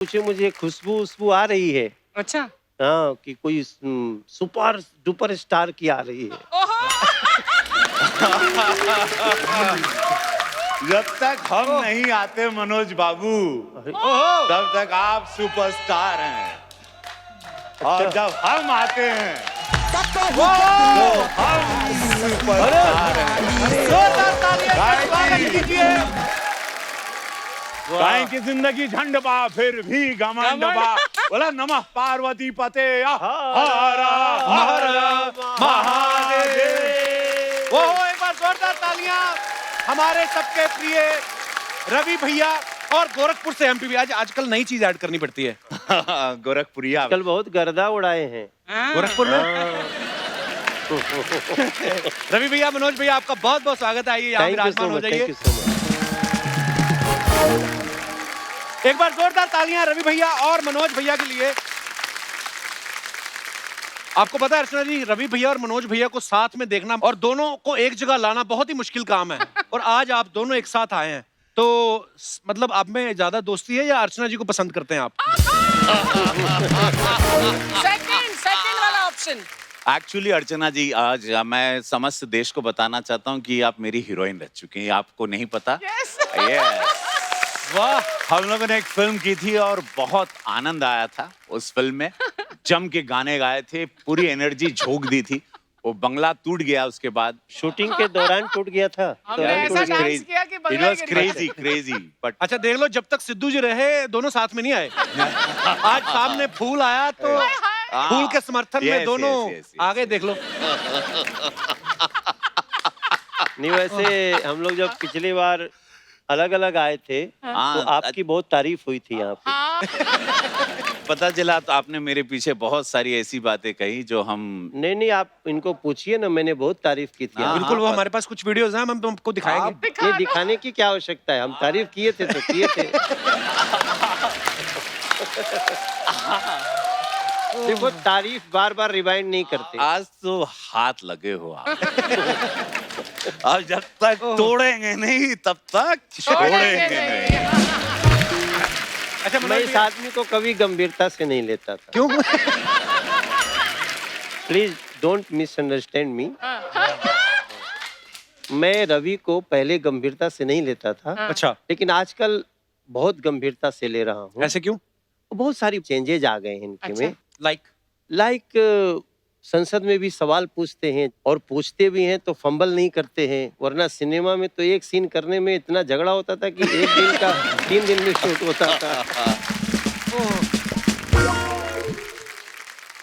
पूछे मुझे खुशबू उशबू आ रही है। अच्छा। हाँ कि कोई सुपर डुपर स्टार की आ रही है। जब तक हम नहीं आते मनोज बाबू तब तक आप सुपरस्टार हैं। और जब हम आते हैं तो हम सुपरस्टार हैं। जोरदार तालियां से स्वागत कीजिए। गाय की जिंदगी झंड बा फिर भी घमंड बा। बोला नमः पार्वती पते हर हर महादेव। वो एक बार जोरदार तालियां हमारे सबके प्रिय रवि भैया और गोरखपुर से एमपी भी। आजकल नई चीज ऐड करनी पड़ती है। गोरखपुरिया कल बहुत गर्दा उड़ाए हैं गोरखपुर में। रवि भैया, मनोज भैया, आपका बहुत बहुत स्वागत है। आइए यहाँ विराजमान हो जाइए। एक बार जोरदार तालियां रवि भैया और मनोज भैया के लिए। आपको पता है अर्चना जी, रवि भैया और मनोज भैया को साथ में देखना और दोनों को एक जगह लाना बहुत ही मुश्किल काम है। और आज आप दोनों एक साथ आए हैं, तो मतलब आप में ज्यादा दोस्ती है या अर्चना जी को पसंद करते हैं आप? सेकंड वाला ऑप्शन। एक्चुअली अर्चना जी, आज मैं समस्त देश को बताना चाहता हूँ कि आप मेरी हीरोइन रह चुकी हैं। आपको नहीं पता? Yes. वाह, हम लोगों ने एक फिल्म की थी और बहुत आनंद आया था उस फिल्म में। जम के गाने गाए थे, पूरी एनर्जी झोंक दी थी। वो बंगला टूट गया उसके बाद। शूटिंग के दौरान टूट गया था। It was crazy, but अच्छा देख लो, जब तक सिद्धू जी रहे दोनों साथ में नहीं आए। आज सामने फूल आया तो फूल के समर्थन में दोनों आगे देख लो। नहीं, वैसे हम लोग जब पिछली बार अलग अलग आए थे तो आपकी बहुत तारीफ हुई थी यहाँ पे। पता चला तो आपने मेरे पीछे बहुत सारी ऐसी बातें कही जो हम। नहीं, आप इनको पूछिए ना, मैंने बहुत तारीफ की थी। बिल्कुल, वो हमारे पास कुछ वीडियोस हैं, हम तुमको दिखाएंगे। ये दिखाने की क्या आवश्यकता है, हम तारीफ किए थे तो किए थे। देखो, तारीफ बार बार रिवाइंड नहीं करते। आज तो हाथ लगे हो आप। अब जब तक तोड़ेंगे नहीं तब तक छोड़ेंगे नहीं। अच्छा, मैं इस आदमी को कभी गंभीरता से नहीं लेता था। क्यों? प्लीज डोंट मिसअंडरस्टैंड मी। मैं रवि को पहले गंभीरता से नहीं लेता था। अच्छा, लेकिन आजकल बहुत गंभीरता से ले रहा हूँ। ऐसे क्यों? बहुत सारी चेंजेज आ गए हैं इनके में। लाइक संसद में भी सवाल पूछते हैं और पूछते भी हैं तो फंबल नहीं करते हैं। वरना सिनेमा में तो एक सीन करने में इतना झगड़ा होता था कि एक दिन का 3 दिन में शूट होता था।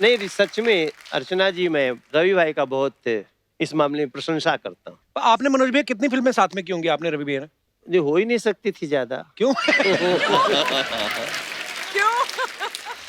नहीं, सच में अर्चना जी, मैं रवि भाई का बहुत इस मामले में प्रशंसा करता हूँ। आपने मनोज भैया कितनी फिल्में साथ में की होंगी आपने रवि भैया ने? जो हो ही नहीं सकती थी ज्यादा। क्यों?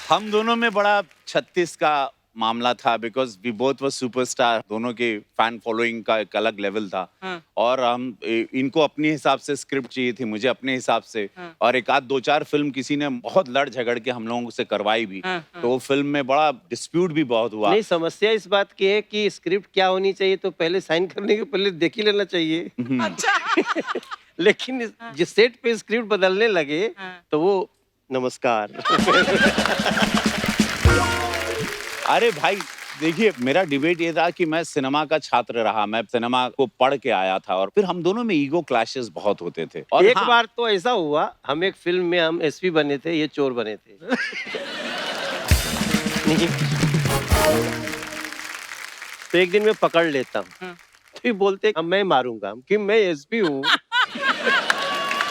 हम दोनों में बड़ा 36 का मामला था, because we both were superstar. दोनों के फैन फॉलोइंग का एक अलग लेवल था। और हम इनको अपने हिसाब से स्क्रिप्ट चाहिए थी, मुझे अपने हिसाब से। और एक आध 2-4 फिल्म किसी ने बहुत लड़ झगड़ के हम लोगों से करवाई भी। तो वो फिल्म में बड़ा डिस्प्यूट भी बहुत हुआ। नहीं, समस्या इस बात की है कि स्क्रिप्ट क्या होनी चाहिए तो पहले साइन करने के पहले देख ही लेना चाहिए। अच्छा। लेकिन जिस सेट पे स्क्रिप्ट बदलने लगे तो वो नमस्कार। अरे भाई देखिए, मेरा डिबेट ये था कि मैं सिनेमा का छात्र रहा, मैं सिनेमा को पढ़ के आया था और फिर हम दोनों में ईगो क्लैशेस बहुत होते थे। और एक बार तो ऐसा हुआ, हम एक फिल्म में हम एसपी बने थे, ये चोर बने थे। तो एक दिन मैं पकड़ लेता हूँ तो ये बोलते अब मैं मारूंगा कि मैं एसपी हूँ।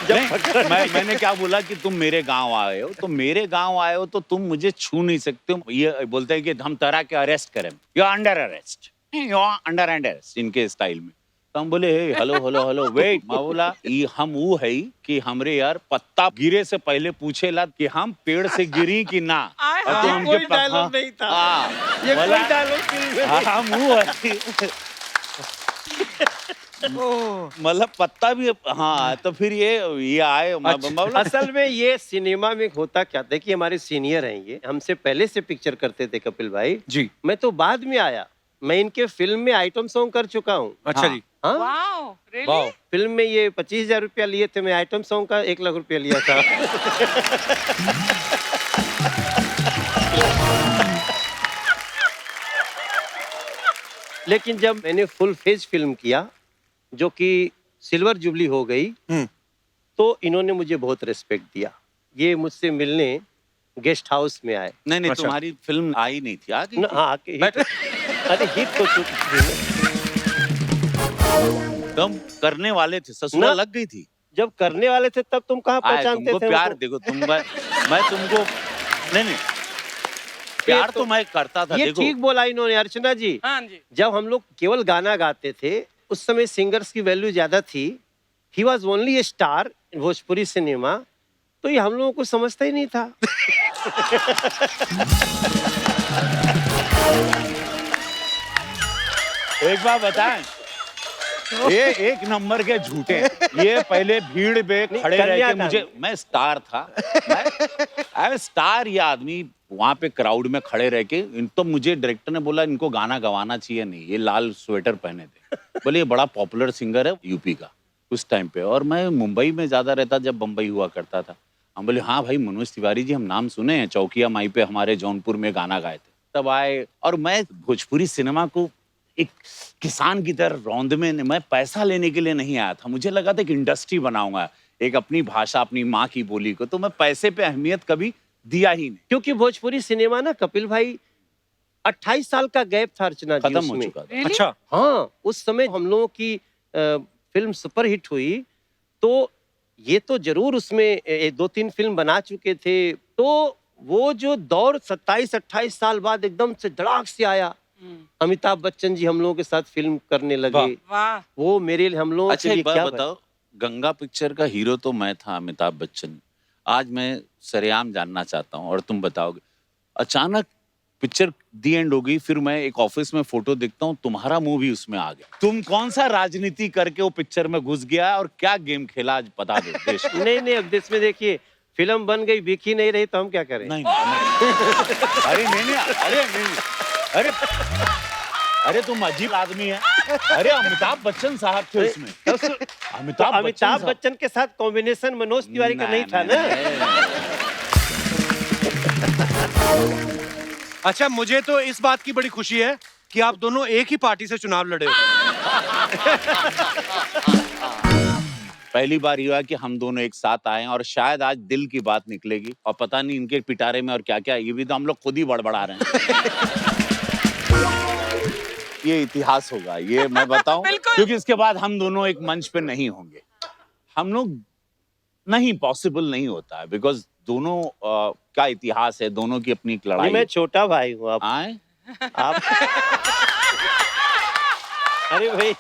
मैंने क्या बोला कि तुम मेरे गांव आए हो, तो मेरे गांव आए हो तो तुम मुझे छू नहीं सकते हो। ये बोलते हैं कि हम तरह के अरेस्ट करें। You are under arrest, you are under arrest, इनके स्टाइल में। तो हम बोले hey hello hello hello wait. मैं बोला हम वो है कि हमरे यार पत्ता गिरे से पहले पूछेला कि हम पेड़ से गिरी कि ना। और तो कोई डायलॉग नहीं था। ये कोई डायलॉग हम वो है। मतलब पत्ता भी। हाँ, तो फिर ये आए। असल में ये सिनेमा में होता क्या, देखिए हमारे सीनियर हैं, ये हमसे पहले से पिक्चर करते थे कपिल भाई जी। मैं तो बाद में आया, मैं इनके फिल्म में आइटम सॉन्ग कर चुका हूँ। अच्छा जी। हाँ, वाओ, रियली? फिल्म में ये 25,000 रुपया लिए थे, मैं आइटम सॉन्ग का 1 लाख रुपया लिया था। लेकिन जब मैंने फुल फेज फिल्म किया, जो कि सिल्वर जुबली हो गई, तो इन्होंने मुझे बहुत रिस्पेक्ट दिया। ये मुझसे मिलने गेस्ट हाउस में आए। नहीं अच्छा। तुम्हारी फिल्म आई नहीं थी, आ गई थी? हाँ, अरे हिट तो चुकी थी। तुम करने वाले थे, ससुरा ना। लग गई थी। जब करने वाले थे तब तुम कहाँ आए, पहचानते तुमको थे प्यार उनको? देखो मैं तुमको नहीं प्यार तो मैं करता था। ये देखो ठीक बोला इन्होंने, अर्चना जी। हाँ जी। जब हम लोग केवल गाना गाते थे, उस समय सिंगर्स की वैल्यू ज्यादा थी। He was only A star in Bhojpuri cinema, तो ये हम लोगों को समझता ही नहीं था। एक बात बताएं, ये एक नंबर के झूठे। ये पहले भीड़ में नहीं, खड़े रह के कन्यादान। मुझे, मैं स्टार था, मैं स्टार। ये आदमी वहां पे क्राउड में खड़े रह के, तो मुझे डायरेक्टर ने बोला इनको गाना गवाना चाहिए नहीं, ये लाल स्वेटर पहने थे। बोले ये बड़ा पॉपुलर सिंगर है यूपी का उस टाइम पे, और मैं मुंबई में ज्यादा रहता जब बम्बई हुआ करता था। हम बोले हाँ भाई मनोज तिवारी जी, हम नाम सुने हैं, चौकिया माई पे हमारे जौनपुर में गाना गाए थे। तब आए, और मैं भोजपुरी सिनेमा को एक किसान की तरह रौंद में, मैं पैसा लेने के लिए नहीं आया था। मुझे लगा था कि इंडस्ट्री बनाऊंगा, एक अपनी भाषा, अपनी माँ की बोली को। तो मैं पैसे पे अहमियत कभी दिया ही नहीं। क्योंकि भोजपुरी सिनेमा ना कपिल भाई 28 साल का गैप था अर्चना जी खत्म हो उसमें। चुका था। Really? अच्छा। हाँ, उस समय हम लोगों की फिल्म सुपरहिट हुई, तो ये तो जरूर उसमें 2-3 फिल्म बना चुके थे। तो वो जो दौर 27-28 साल बाद एकदम से धड़ाक से आया। अमिताभ बच्चन जी हम लोगों के साथ फिल्म करने लगे। वाह। वो मेरे लिए, हम लोगों अच्छा के लिए एक बात क्या बताओ, गंगा पिक्चर का हीरो तो मैं था, अमिताभ बच्चन। आज मैं सरेआम जानना चाहता हूँ और तुम बताओगे, अचानक पिक्चर दी एंड हो गई, फिर मैं एक ऑफिस में फोटो देखता हूँ, तुम्हारा मुंह भी उसमें आ गया। तुम कौन सा राजनीति करके वो पिक्चर में घुस गया और क्या गेम खेला, आज बता दो देश को। नहीं, अब देश में देखिए, फिल्म बन गई, बिकी नहीं रही, तो हम क्या करें? नहीं। अरे अरे तुम अजीब आदमी है। अरे अमिताभ बच्चन साहब थे उसमें। अमिताभ बच्चन के साथ कॉम्बिनेशन मनोज तिवारी का नहीं था ना। अच्छा, मुझे तो इस बात की बड़ी खुशी है कि आप दोनों एक ही पार्टी से चुनाव लड़े हो। पहली बार हुआ कि हम दोनों एक साथ आए हैं, और शायद आज दिल की बात निकलेगी, और पता नहीं इनके पिटारे में और क्या क्या, ये भी तो हम लोग खुद ही बड़बड़ा रहे हैं। ये इतिहास होगा, ये मैं बताऊं, बिल्कुल। क्योंकि इसके बाद हम दोनों एक मंच पे नहीं होंगे। हम लोग नहीं, पॉसिबल नहीं होता है, बिकॉज दोनों का इतिहास है, दोनों की अपनी एक लड़ाई। मैं छोटा भाई हूँ, आप आए अरे भाई,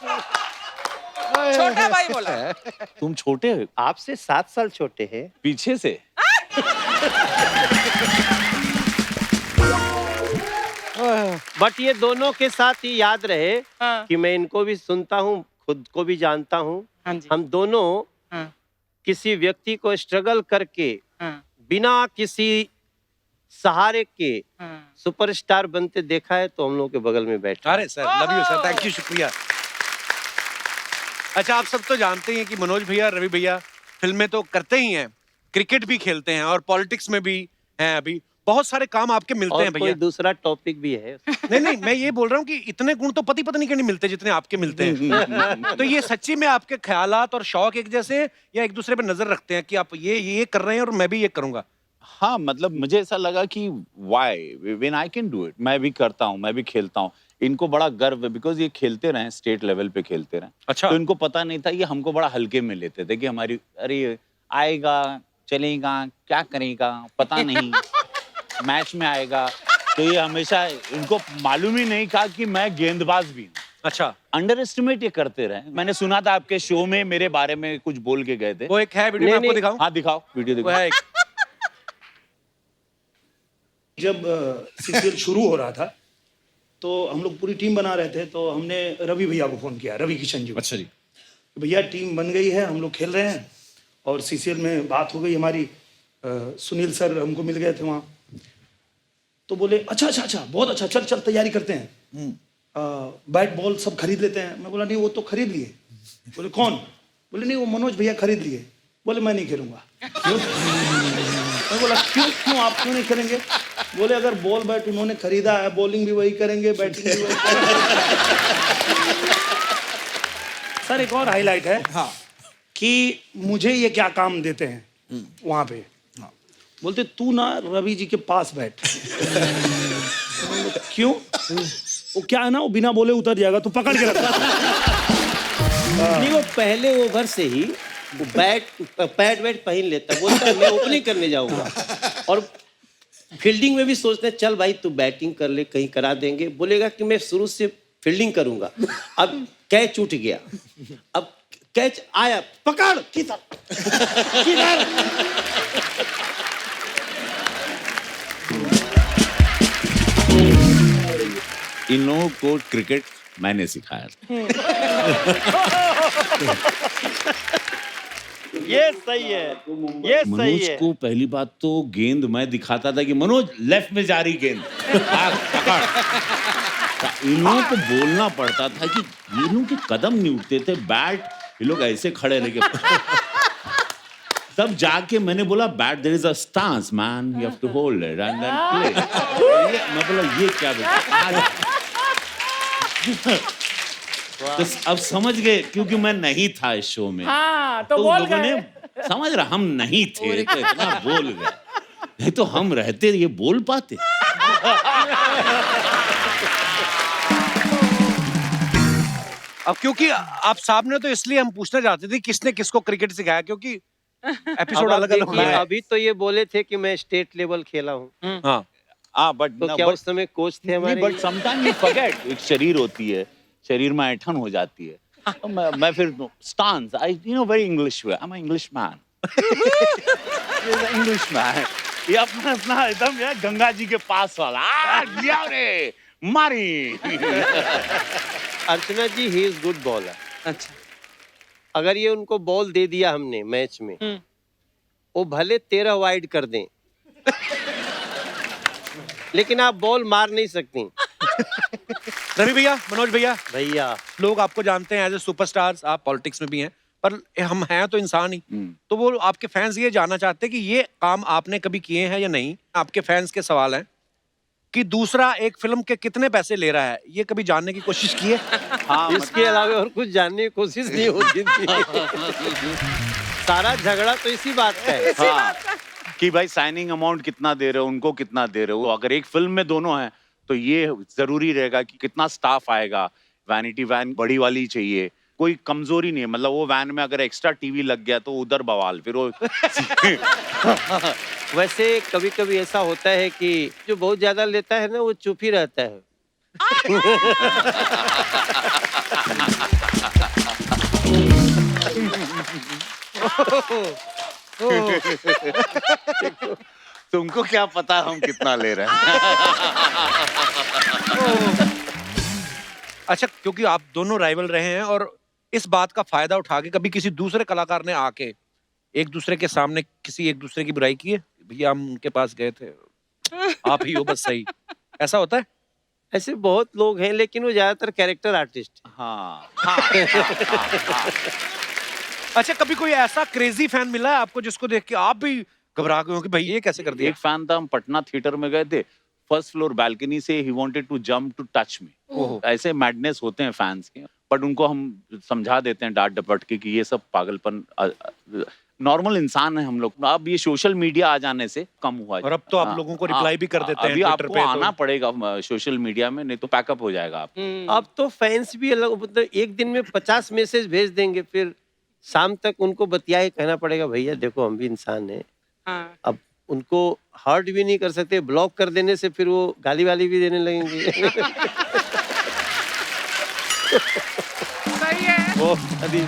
छोटा भाई बोला। तुम छोटे हो, आपसे 7 साल छोटे हैं। पीछे से। बट ये दोनों के साथ ही याद रहे हाँ। कि मैं इनको भी सुनता हूँ, खुद को भी जानता हूँ। हाँ जी। हम दोनों हाँ। किसी व्यक्ति को स्ट्रगल करके, हाँ। बिना किसी सहारे के हाँ। सुपरस्टार बनते देखा है, तो हम लोग के बगल में बैठा। अरे sir, love you sir, thank you, शुक्रिया। अच्छा, आप सब तो जानते ही हैं कि मनोज भैया, रवि भैया फिल्में तो करते ही हैं, क्रिकेट भी खेलते हैं और पॉलिटिक्स में भी हैं। अभी बहुत सारे काम आपके मिलते और हैं कोई भैया। दूसरा टॉपिक भी है। नहीं, मैं ये बोल रहा हूँ कि इतने गुण तो पति पत्नी के नहीं मिलते जितने आपके मिलते हैं। तो ये सच्ची में आपके ख्यालात और शौक एक जैसे, या एक दूसरे पर नजर रखते हैं कि आप ये कर रहे हैं और मैं भी ये करूंगा? हाँ, मतलब मुझे ऐसा लगा कि why when I can do it, मैं भी करता हूँ, मैं भी खेलता हूँ। इनको बड़ा गर्व है, बिकॉज ये खेलते रहे, स्टेट लेवल पे खेलते रहे। अच्छा। तो इनको पता नहीं था, ये हमको बड़ा हल्के में लेते थे कि हमारी, अरे आएगा चलेगा क्या करेगा पता नहीं, मैच में आएगा। तो ये हमेशा, इनको मालूम ही नहीं था कि मैं गेंदबाज भी हूँ। अच्छा, अंडर एस्टिमेट ये करते रहे। मैंने सुना था आपके शो में मेरे बारे में कुछ बोल के गए थे। वो एक है वीडियो, मैं आपको दिखाऊं? हाँ दिखाओ, वीडियो वो दिखाओ। है एक। जब सीसीएल शुरू हो रहा था, तो हम लोग पूरी टीम बना रहे थे, तो हमने रवि भैया को फ़ोन किया, रवि किशन जी को। अच्छा जी। भैया टीम बन गई है, हम लोग खेल रहे हैं, और सीसीएल में बात हो गई हमारी। सुनील सर हमको मिल गए थे वहाँ, तो बोले अच्छा बहुत अच्छा, चल तैयारी करते हैं, बैट बॉल सब खरीद लेते हैं। मैं बोला नहीं, वो तो खरीद लिए। बोले कौन? बोले नहीं, वो मनोज भैया खरीद लिए। बोले मैं नहीं खेलूंगा। मैं बोला क्यों क्यों आप क्यों नहीं करेंगे? बोले अगर बॉल बैट उन्होंने खरीदा है, बॉलिंग भी वही करेंगे, बैटिंग भी वही करेंगे। सर एक और हाईलाइट है हाँ कि मुझे ये क्या काम देते हैं वहां पे, बोलते तू ना रवि जी के पास बैठ। क्यों? वो क्या है ना, वो बिना बोले उतर जाएगा तो पकड़ के रखता। नहीं, वो पहले ओवर से ही वो पैड वैड पहन लेता है, बोलता है मैं ओपनिंग करने जाऊंगा। और फील्डिंग में भी सोचते हैं चल भाई तू बैटिंग कर ले, कहीं करा देंगे। बोलेगा कि मैं शुरू से फील्डिंग करूंगा। अब कैच उठ गया, अब कैच आया, पकड़ किधर किधर। इन लोगों को क्रिकेट मैंने सिखाया था। ये सही है, ये सही मनोज है। को पहली बात तो गेंद मैं दिखाता था कि मनोज लेफ्ट में जा रही गेंद, भाग, पकड़। इन लोगों को बोलना पड़ता था कि ये लोग के कदम नहीं उठते थे, बैट ये लोग ऐसे खड़े रह के। तब जाके मैंने बोला bat there is a stance man, you have to hold it and then play. मैं बोला ये क्या बेटा। तो अब समझ गए क्योंकि मैं नहीं था इस शो में। हाँ तो तो बोल लोगों ने गए। समझ रहा हम नहीं थे तो इतना बोल गए, नहीं तो हम रहते ये बोल पाते। अब क्योंकि आप सामने तो इसलिए हम पूछना चाहते थे किसने किसको क्रिकेट सिखाया, क्योंकि एपिसोड अलग अलग देखिए, हुए हैं। अभी तो ये बोले थे कि मैं स्टेट लेवल खेला हूँ, हाँ बट तो क्या उस समय कोच थे हमारे? बट समटाइम यू फॉरगेट, एक शरीर होती है, शरीर में ऐठन हो जाती है। तो मैं फिर stance, I you know very English way, I am English man, English man. ये अपना अपना एकदम यार गंगा जी के पास वाला लिया रे मारी। अर्चना जी ही इज गुड बॉलर। अच्छा अगर ये उनको बॉल दे दिया हमने मैच में, वो भले 13 वाइड कर दें, लेकिन आप बॉल मार नहीं सकती। रवि भैया, मनोज भैया, भैया लोग आपको जानते हैं एज ए सुपरस्टार्स, आप पॉलिटिक्स में भी हैं, पर हम हैं तो इंसान ही। तो वो आपके फैंस ये जानना चाहते हैं कि ये काम आपने कभी किए हैं या नहीं। आपके फैंस के सवाल हैं कि दूसरा एक फिल्म के कितने पैसे ले रहा है, ये कभी जानने की कोशिश की है? हाँ, इसके अलावा और कुछ जानने की कोशिश नहीं होती थी। सारा झगड़ा तो इसी बात का है। हाँ, कि भाई साइनिंग अमाउंट कितना दे रहे हो, उनको कितना दे रहे हो। अगर एक फिल्म में दोनों हैं तो ये जरूरी रहेगा कि कितना स्टाफ आएगा, वैनिटी वैन बड़ी वाली चाहिए, कोई कमजोरी नहीं है। मतलब वो वैन में अगर एक्स्ट्रा टीवी लग गया तो उधर बवाल, फिर वो वैसे कभी कभी ऐसा होता है कि जो बहुत ज्यादा लेता है ना वो चुप ही रहता है। तुमको क्या पता हम कितना ले रहे हैं। अच्छा, क्योंकि आप दोनों राइवल रहे हैं और इस बात का फायदा उठा के कभी किसी दूसरे कलाकार ने आके एक दूसरे के सामने किसी एक दूसरे की बुराई की है? भैया हम उनके पास गए थे, आप ही हो बस सही, ऐसा होता है? ऐसे बहुत लोग हैं, लेकिन वो ज्यादातर कैरेक्टर आर्टिस्ट हैं। हाँ, हाँ, हाँ, हाँ। अच्छा, कभी कोई ऐसा क्रेजी फैन मिला है आपको जिसको देख के आप भी घबरा गए हो कि भाई ये कैसे कर दिया? एक फैन था, हम पटना थिएटर में गए थे, फर्स्ट फ्लोर बालकनी से ही wanted to jump to touch me. ऐसे मैडनेस होते हैं फैंस के, बट उनको हम समझा देते हैं डांट डपट के कि ये सब पागलपन, नॉर्मल इंसान है हम लोग। अब ये सोशल मीडिया आ जाने से कम हुआ है। और अब तो आप लोगों को रिप्लाई भी कर देते हैं अभी ट्विटर आपको पे तो। आना पड़ेगा सोशल मीडिया में, नहीं तो पैकअप हो जाएगा आप। अब तो फैंस भी अलग, मतलब एक दिन में 50 मैसेज भेज देंगे, फिर शाम तक उनको बतिया के कहना पड़ेगा भैया देखो हम भी इंसान हैं। हाँ अब उनको हर्ट भी नहीं कर सकते, ब्लॉक कर देने से फिर वो गाली वाली भी देने लगेंगे। सही है। बहुत अभी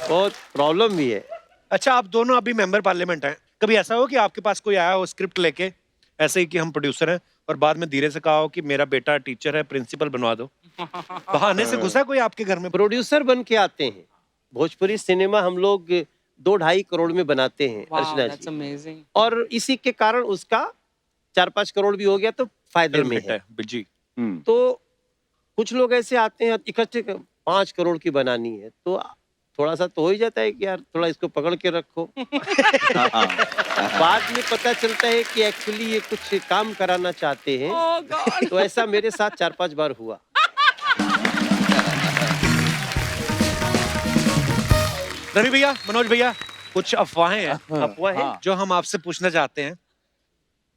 बहुत प्रॉब्लम भी है। अच्छा, आप दोनों अभी मेंबर पार्लियामेंट हैं, कभी ऐसा हो कि आपके पास कोई आया हो स्क्रिप्ट लेके, ऐसे ही कि हम प्रोड्यूसर हैं, और बाद में धीरे से कहा हो कि मेरा बेटा टीचर है, प्रिंसिपल बनवा दो? बहाने से घुसा कोई आपके घर में? प्रोड्यूसर बन के आते हैं। भोजपुरी सिनेमा हम लोग 2-2.5 करोड़ में बनाते हैं Wow, Archana that's ji, amazing. और इसी के कारण उसका 4-5 करोड़ भी हो गया तो फायदे में है। जी। तो कुछ लोग ऐसे आते हैं इकट्ठे 5 करोड़ की बनानी है, तो थोड़ा सा तो हो ही जाता है कि यार थोड़ा इसको पकड़ के रखो। बाद में पता चलता है कि एक्चुअली ये कुछ काम कराना चाहते हैं। Oh God. तो ऐसा मेरे साथ 4-5 बार हुआ। रवि भैया, मनोज भैया, कुछ अफवाहें हैं अफवाहें? हाँ। जो हम आपसे पूछना चाहते हैं।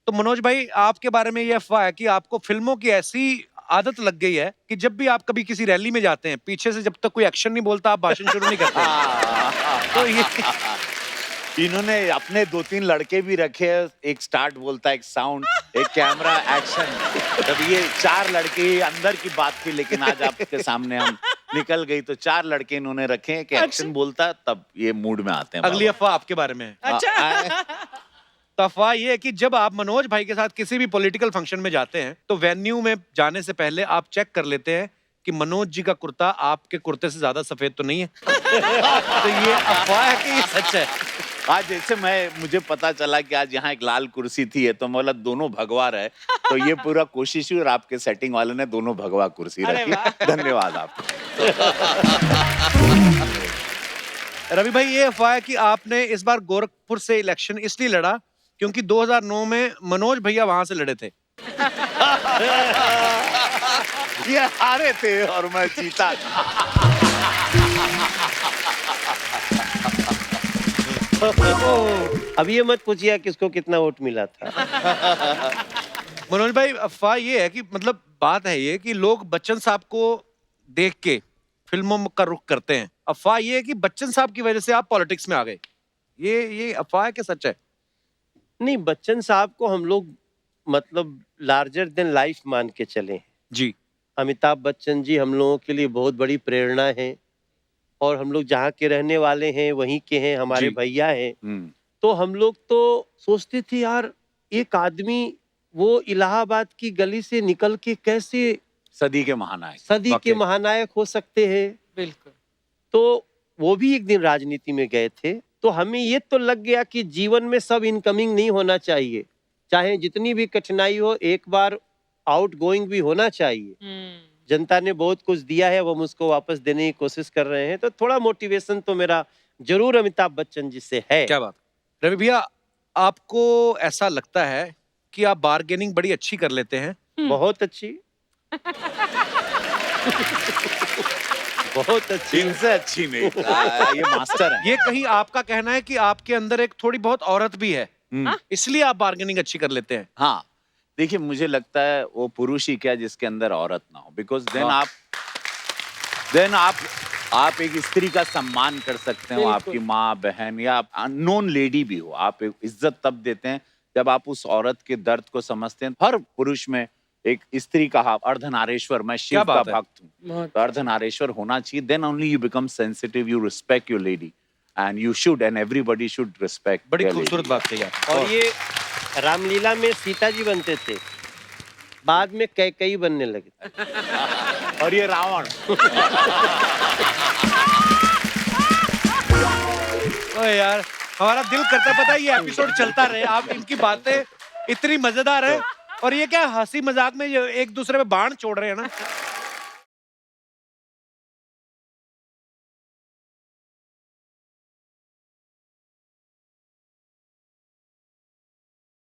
तो मनोज भाई, आपके बारे में ये अफवाह है कि आपको फिल्मों की ऐसी आदत लग गई है कि जब भी आप कभी किसी रैली में जाते हैं, पीछे से जब तक कोई एक्शन नहीं बोलता आप भाषण शुरू नहीं करते। तो ये इन्होंने अपने 2-3 लड़के भी रखे हैं, एक स्टार्ट बोलता है, एक साउंड, एक कैमरा, एक्शन। तब ये 4 लड़के अंदर की बात थी, लेकिन आज आपके सामने हम निकल गई तो 4 लड़के इन्होंने रखे हैं कि एक्शन बोलता है, तब ये मूड में आते हैं। अगली अफवाह आपके बारे में है। अच्छा। तो अफवाह ये है कि जब आप मनोज भाई के साथ किसी भी पॉलिटिकल फंक्शन में जाते हैं तो वेन्यू में जाने से पहले आप चेक कर लेते हैं कि मनोज जी का कुर्ता आपके कुर्ते से ज्यादा सफेद तो नहीं है। तो ये अफवाह है कि ये सच है? आज जैसे मुझे पता चला कि आज यहाँ एक लाल कुर्सी थी, है तो मतलब दोनों भगवा रहे, तो ये पूरा कोशिश हुई और आपके सेटिंग वाले ने दोनों भगवा कुर्सी रखी। धन्यवाद आपको। रवि भाई, ये अफवाह है कि आपने इस बार गोरखपुर से इलेक्शन इसलिए लड़ा क्योंकि 2009 में मनोज भैया वहां से लड़े थे। ये हारे थे और मैं जीता था। अब ये मत पूछिए किसको कितना वोट मिला था। मनोज भाई, अफवाह ये है कि मतलब बात है ये कि लोग बच्चन साहब को देख के फिल्मों का रुख करते हैं। अफवाह ये है कि बच्चन साहब की वजह से आप पॉलिटिक्स में आ गए। ये अफवाह है कि सच है? नहीं, बच्चन साहब को हम लोग मतलब लार्जर देन लाइफ मान के चले हैं। जी। अमिताभ बच्चन जी हम लोगों के लिए बहुत बड़ी प्रेरणा है और हम लोग जहाँ के रहने वाले हैं वहीं के हैं, हमारे जी। भैया हैं। तो हम लोग तो सोचते थे यार एक आदमी वो इलाहाबाद की गली से निकल के कैसे सदी के महानायक, सदी के महानायक हो सकते हैं। बिल्कुल। तो वो भी एक दिन राजनीति में गए थे, तो हमें ये तो लग गया कि जीवन में सब इनकमिंग नहीं होना चाहिए, चाहे जितनी भी कठिनाई हो एक बार आउट गोइंग भी होना चाहिए। जनता ने बहुत कुछ दिया है, वो मुझको वापस देने की कोशिश कर रहे हैं, तो थोड़ा मोटिवेशन तो मेरा जरूर अमिताभ बच्चन जी से है। क्या बात। रवि भैया, आपको ऐसा लगता है कि आप बार्गेनिंग बड़ी अच्छी कर लेते हैं? बहुत अच्छी। बहुत अच्छी। इनसे अच्छी नहीं। ये मास्टर है। ये कहीं आपका कहना है कि आपके अंदर एक थोड़ी बहुत औरत भी है, इसलिए आप बार्गेनिंग अच्छी कर लेते हैं? हाँ, देखिए मुझे लगता है वो पुरुष ही क्या जिसके अंदर औरत ना हो, बिकॉज देन आप एक स्त्री का सम्मान कर सकते हो, आपकी माँ बहन या अननोन लेडी भी हो, आप एक इज्जत तब देते हैं जब आप उस औरत के दर्द को समझते हैं। हर पुरुष में एक स्त्री का अर्धनारेश्वर, मैं शिव का भक्त हूँ, तो अर्धनारेश्वर होना चाहिए। Then only you become sensitive, you respect your lady and you should, and everybody should respect. बड़ी खूबसूरत बात कही आप। और ये रामलीला में सीता जी बनते थे, बाद में कैकई बनने लगे। और ये रावण। ओए यार, हमारा दिल करता पता है ये एपिसोड चलता रहे, आप इनकी बातें इतनी मजेदार है। और ये क्या हंसी मजाक में ये एक दूसरे पे बाण छोड़ रहे हैं ना।